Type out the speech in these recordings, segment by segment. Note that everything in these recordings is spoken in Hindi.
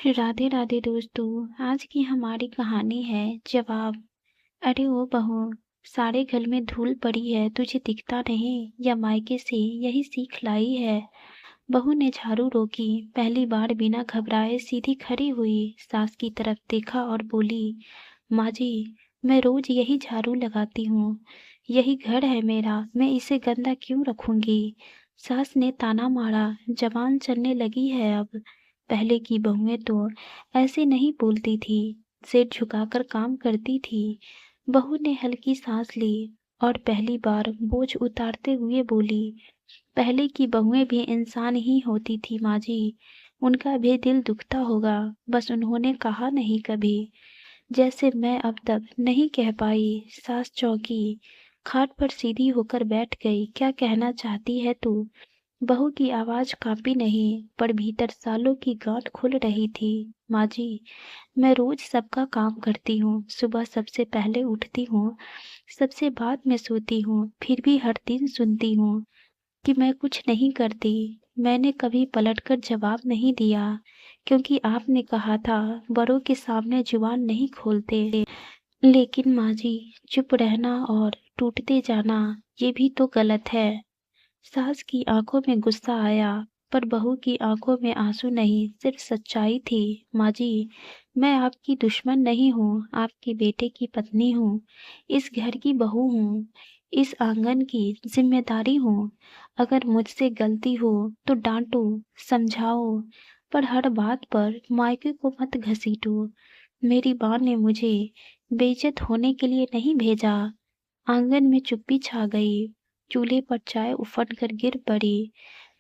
राधे राधे दोस्तों। आज की हमारी कहानी है जवाब। अरे ओ बहू, सारे घर में धूल पड़ी है, तुझे दिखता नहीं या मायके से यही सीख लाई है। बहू ने झाड़ू रोकी, पहली बार बिना घबराए सीधी खड़ी हुई, सास की तरफ देखा और बोली, माँ जी, मैं रोज यही झाड़ू लगाती हूँ, यही घर है मेरा, मैं इसे गंदा क्यों रखूंगी। सास ने ताना मारा, जबान चलने लगी है अब। पहले की बहुएं तो ऐसे नहीं बोलती थी, सिर झुकाकर काम करती थी। बहू ने हल्की सांस ली और पहली बार बोझ उतारते हुए बोली, पहले की बहुएं भी इंसान ही होती थी माँ जी, उनका भी दिल दुखता होगा, बस उन्होंने कहा नहीं कभी, जैसे मैं अब तक नहीं कह पाई। सास चौंकी, खाट पर सीधी होकर बैठ गई। क्या कहना चाहती है तू? बहू की आवाज कांपी नहीं, पर भीतर सालों की गांठ खुल रही थी। माँ जी, मैं रोज सबका काम करती हूँ, सुबह सबसे पहले उठती हूँ, सबसे बाद में सोती हूँ, फिर भी हर दिन सुनती हूँ कि मैं कुछ नहीं करती। मैंने कभी पलटकर जवाब नहीं दिया, क्योंकि आपने कहा था बड़ों के सामने जुबान नहीं खोलते। लेकिन माँ जी, चुप रहना और टूटते जाना, ये भी तो गलत है। सास की आंखों में गुस्सा आया, पर बहू की आंखों में आंसू नहीं, सिर्फ सच्चाई थी। माँ जी, मैं आपकी दुश्मन नहीं हूँ, आपके बेटे की पत्नी हूँ, इस घर की बहू हूँ, इस आंगन की जिम्मेदारी हूँ। अगर मुझसे गलती हो तो डांटो, समझाओ, पर हर बात पर मायके को मत घसीटो। मेरी माँ ने मुझे बेइज्जत होने के लिए नहीं भेजा। आंगन में चुप्पी छा गई। चूल्हे पर चाय उफट कर गिर पड़ी,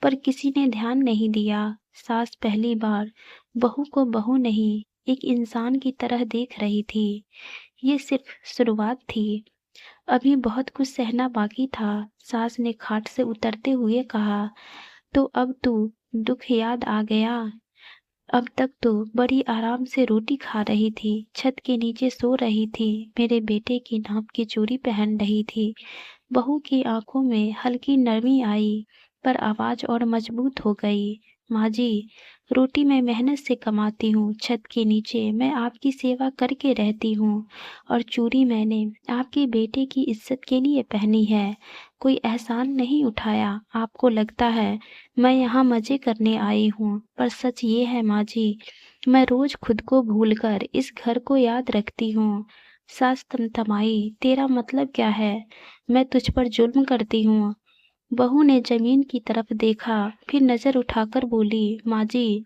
पर किसी ने ध्यान नहीं दिया। सास पहली बार बहू को बहू नहीं, एक इंसान की तरह देख रही थी। ये सिर्फ शुरुआत थी, अभी बहुत कुछ सहना बाकी था। सास ने खाट से उतरते हुए कहा, तो अब तू दुख याद आ गया। अब तक तो बड़ी आराम से रोटी खा रही थी, छत के नीचे सो रही थी, मेरे बेटे की नाप की चूड़ी पहन रही थी। बहू की आंखों में हल्की नरमी आई, पर आवाज और मजबूत हो गई। माँ जी, रोटी मैं मेहनत से कमाती हूँ, छत के नीचे मैं आपकी सेवा करके रहती हूँ, और चूड़ी मैंने आपके बेटे की इज्जत के लिए पहनी है, कोई एहसान नहीं उठाया। आपको लगता है मैं यहाँ मजे करने आई हूँ, पर सच ये है माँ जी, मैं रोज खुद को भूलकर इस घर को याद रखती हूँ। सास तमतमाई, तेरा मतलब क्या है? मैं तुझ पर जुल्म करती हूँ? बहू ने जमीन की तरफ देखा, फिर नजर उठाकर बोली, माँ जी,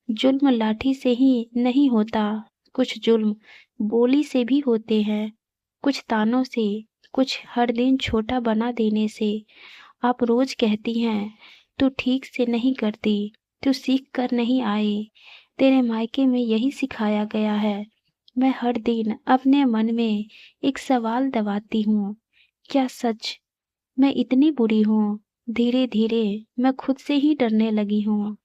जुल्म लाठी से ही नहीं होता, कुछ जुल्म बोली से भी होते हैं, कुछ तानों से, कुछ हर दिन छोटा बना देने से। आप रोज कहती हैं, तू ठीक से नहीं करती, तू सीख कर नहीं आई, तेरे मायके में यही सिखाया गया है। मैं हर दिन अपने मन में एक सवाल दबाती हूँ, क्या सच मैं इतनी बुरी हूँ? धीरे धीरे मैं खुद से ही डरने लगी हूँ,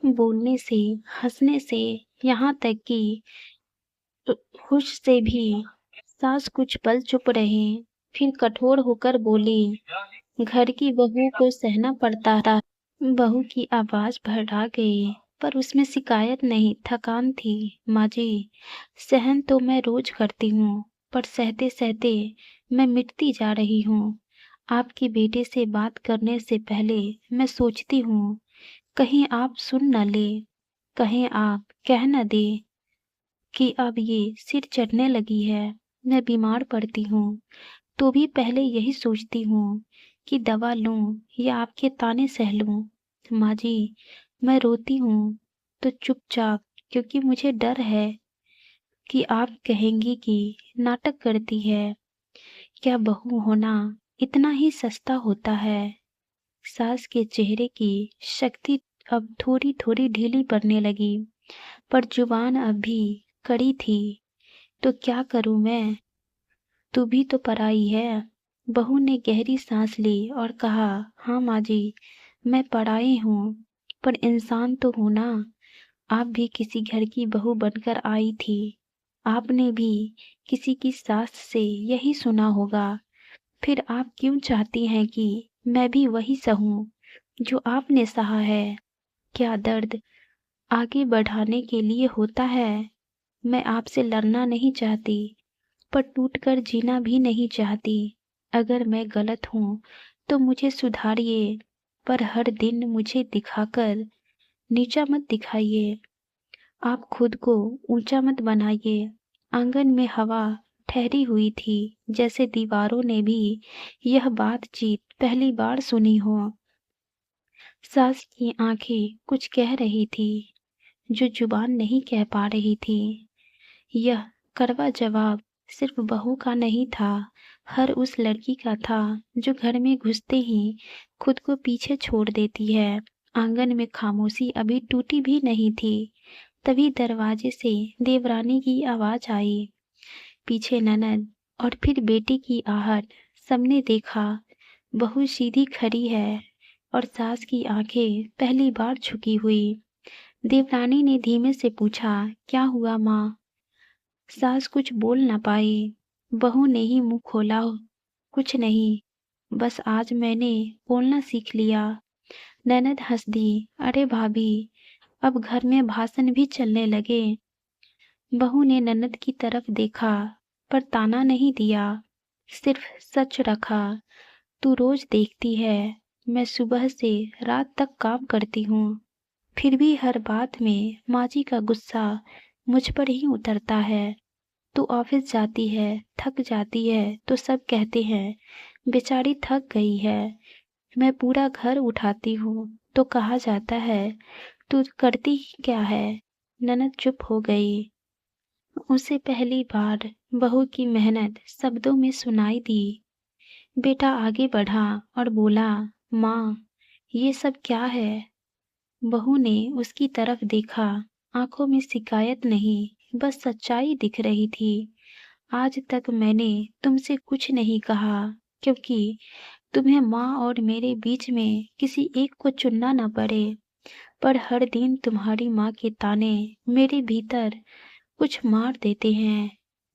बोलने से, हंसने से, यहाँ तक कि खुश से भी। सास कुछ पल चुप रही, फिर कठोर होकर बोली, घर की बहू को सहना पड़ता था। बहू की आवाज भड़का गई, पर उसमें शिकायत नहीं, थकान थी। माँ जी, सहन तो मैं रोज करती हूँ, पर सहते सहते मैं मिटती जा रही हूँ। आपके बेटे से बात करने से पहले मैं सोचती हूँ, कहीं आप सुन न ले, कहीं आप कह न दे कि अब ये सिर चढ़ने लगी है, मैं बीमार पड़ती हूँ, तो भी पहले यही सोचती हूँ कि दवा लूं या आपके ताने सह लूं। माँ जी, मैं रोती हूँ तो चुपचाप, क्योंकि मुझे डर है कि आप कहेंगी कि नाटक करती है। क्या बहू होना इतना ही सस्ता होता है? सास के चेहरे की शक्ति अब थोड़ी थोड़ी ढीली पड़ने लगी, पर जुबान अब भी कड़ी थी। तो क्या करूं मैं, तू भी तो पराई है। बहू ने गहरी सांस ली और कहा, हाँ माँ जी, मैं पराई हूँ, पर इंसान तो हूँ ना। आप भी किसी घर की बहू बनकर आई थी, आपने भी किसी की सास से यही सुना होगा। फिर आप क्यों चाहती हैं कि मैं भी वही सहूं जो आपने सहा है? क्या दर्द आगे बढ़ाने के लिए होता है। मैं आपसे लड़ना नहीं चाहती, पर टूटकर जीना भी नहीं चाहती। अगर मैं गलत हूँ तो मुझे सुधारिए, पर हर दिन मुझे दिखाकर नीचा मत दिखाइए। आप खुद को ऊंचा मत बनाइए। आंगन में हवा ठहरी हुई थी, जैसे दीवारों ने भी यह बातचीत पहली बार सुनी हो। सास की आंखें कुछ कह रही थी जो जुबान नहीं कह पा रही थी। यह कड़वा जवाब सिर्फ बहू का नहीं था, हर उस लड़की का था जो घर में घुसते ही खुद को पीछे छोड़ देती है। आंगन में खामोशी अभी टूटी भी नहीं थी। तभी दरवाजे से देवरानी की आवाज आई, पीछे ननद, और फिर बेटी की आहट। सबने देखा, बहू सीधी खड़ी है और सास की आंखें पहली बार झुकी हुई। देवरानी ने धीमे से पूछा, क्या हुआ माँ? सास कुछ बोल न पाई। बहू ने ही मुंह खोला, कुछ नहीं, बस आज मैंने बोलना सीख लिया। ननद हंस दी, अरे भाभी, अब घर में भाषण भी चलने लगे। बहू ने ननद की तरफ देखा, पर ताना नहीं दिया, सिर्फ सच रखा। तू रोज देखती है, मैं सुबह से रात तक काम करती हूँ, फिर भी हर बात में माँ जी का गुस्सा मुझ पर ही उतरता है। तू ऑफिस जाती है, थक जाती है तो सब कहते हैं बेचारी थक गई है। मैं पूरा घर उठाती हूँ तो कहा जाता है तू करती ही क्या है। ननद चुप हो गई। उसे पहली बार बहू की मेहनत शब्दों में सुनाई दी। बेटा आगे बढ़ा और बोला, माँ, ये सब क्या है? बहू ने उसकी तरफ देखा, आंखों में शिकायत नहीं, बस सच्चाई दिख रही थी। आज तक मैंने तुमसे कुछ नहीं कहा, क्योंकि तुम्हें माँ और मेरे बीच में किसी एक को चुनना न पड़े। पर हर दिन तुम्हारी माँ के ताने मेरे भीतर कुछ मार देते हैं।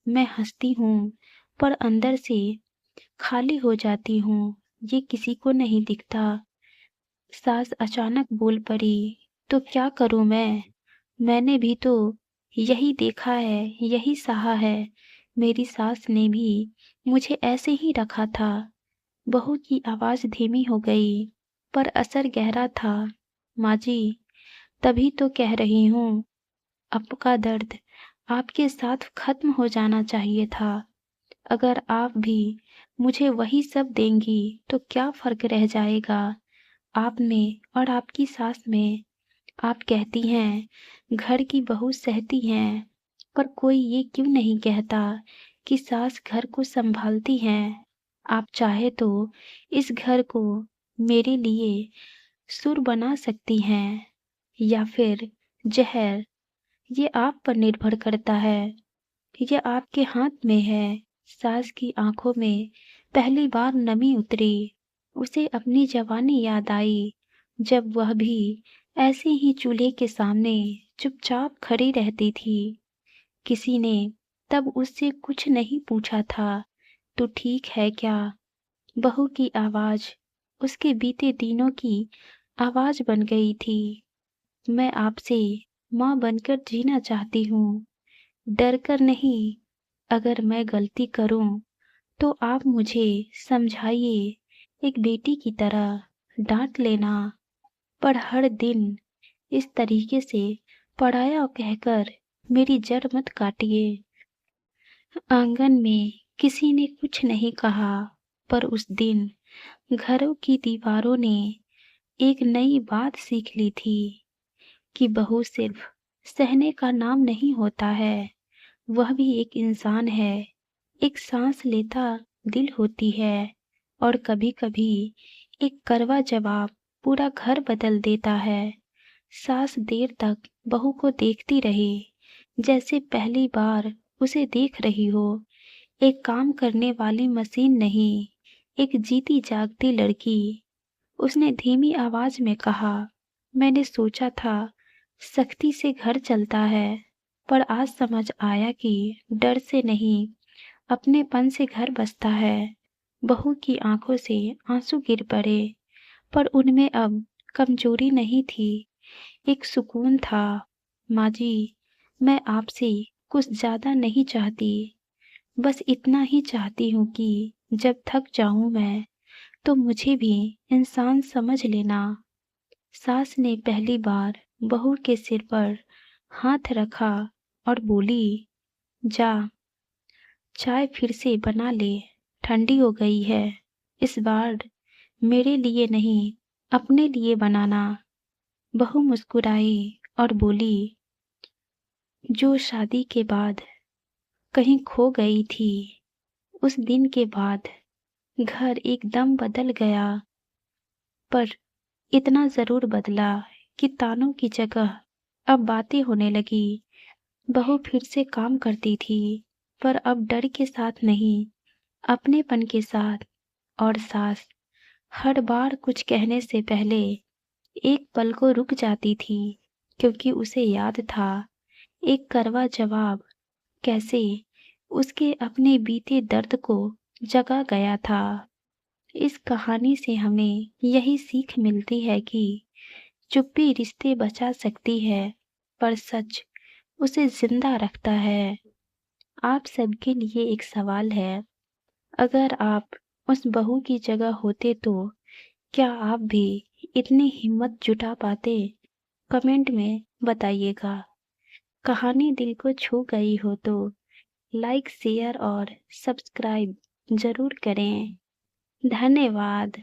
मैं हंसती हूँ, पर अंदर से खाली हो जाती हूँ। ये किसी को नहीं दिखता। सास अचानक बोल पड़ी, तो क्या करूं मैं? मैंने भी तो यही देखा है, यही सहा है। मेरी सास ने भी मुझे ऐसे ही रखा था। बहू की आवाज धीमी हो गई, पर असर गहरा था। माँ जी, तभी तो कह रही हूँ, आपका दर्द आपके साथ खत्म हो जाना चाहिए था। अगर आप भी मुझे वही सब देंगी तो क्या फर्क रह जाएगा आप में और आपकी सास में? आप कहती हैं घर की बहू सहती हैं, पर कोई ये क्यों नहीं कहता कि सास घर को संभालती हैं? आप चाहे तो इस घर को मेरे लिए सुर बना सकती हैं, या फिर जहर। ये आप पर निर्भर करता है। ये आपके हाथ में है। सास की आंखों में पहली बार नमी उतरी। उसे अपनी जवानी याद आई, जब वह भी ऐसे ही चूल्हे के सामने चुपचाप खड़ी रहती थी। किसी ने तब उससे कुछ नहीं पूछा था, तो ठीक है क्या? बहू की आवाज उसके बीते दिनों की आवाज बन गई थी। मैं आपसे माँ बनकर जीना चाहती हूँ, डर कर नहीं। अगर मैं गलती करूं तो आप मुझे समझाइए, एक बेटी की तरह डांट लेना, पर हर दिन इस तरीके से पढ़ाया कहकर मेरी जड़ मत काटिए। आंगन में किसी ने कुछ नहीं कहा, पर उस दिन घरों की दीवारों ने एक नई बात सीख ली थी कि बहू सिर्फ सहने का नाम नहीं होता है, वह भी एक इंसान है, एक सांस लेता दिल होती है। और कभी-कभी एक कड़वा जवाब पूरा घर बदल देता है। सास देर तक बहू को देखती रही, जैसे पहली बार उसे देख रही हो। एक काम करने वाली मशीन नहीं, एक जीती जागती लड़की। उसने धीमी आवाज में कहा, मैंने सोचा था सख्ती से घर चलता है, पर आज समझ आया कि डर से नहीं, अपनेपन से घर बसता है। बहू की आंखों से आंसू गिर पड़े, पर उनमें अब कमजोरी नहीं थी, एक सुकून था। माँ जी, मैं आपसे कुछ ज़्यादा नहीं चाहती, बस इतना ही चाहती हूँ कि जब थक जाऊँ मैं, तो मुझे भी इंसान समझ लेना। सास ने पहली बार बहू के सिर पर हाथ रखा और बोली, जा, चाय फिर से बना ले, ठंडी हो गई है। इस बार मेरे लिए नहीं, अपने लिए बनाना। बहू मुस्कुराई और बोली, जो शादी के बाद कहीं खो गई थी, उस दिन के बाद घर एकदम बदल गया। पर इतना ज़रूर बदला कि तानों की जगह अब बातें होने लगी। बहू फिर से काम करती थी, पर अब डर के साथ नहीं, अपनेपन के साथ। और सास हर बार कुछ कहने से पहले एक पल को रुक जाती थी, क्योंकि उसे याद था एक कड़वा जवाब कैसे उसके अपने बीते दर्द को जगा गया था। इस कहानी से हमें यही सीख मिलती है कि चुप्पी रिश्ते बचा सकती है, पर सच उसे जिंदा रखता है। आप सबके लिए एक सवाल है, अगर आप उस बहू की जगह होते तो क्या आप भी इतनी हिम्मत जुटा पाते? कमेंट में बताइएगा। कहानी दिल को छू गई हो तो लाइक, शेयर और सब्सक्राइब जरूर करें। धन्यवाद।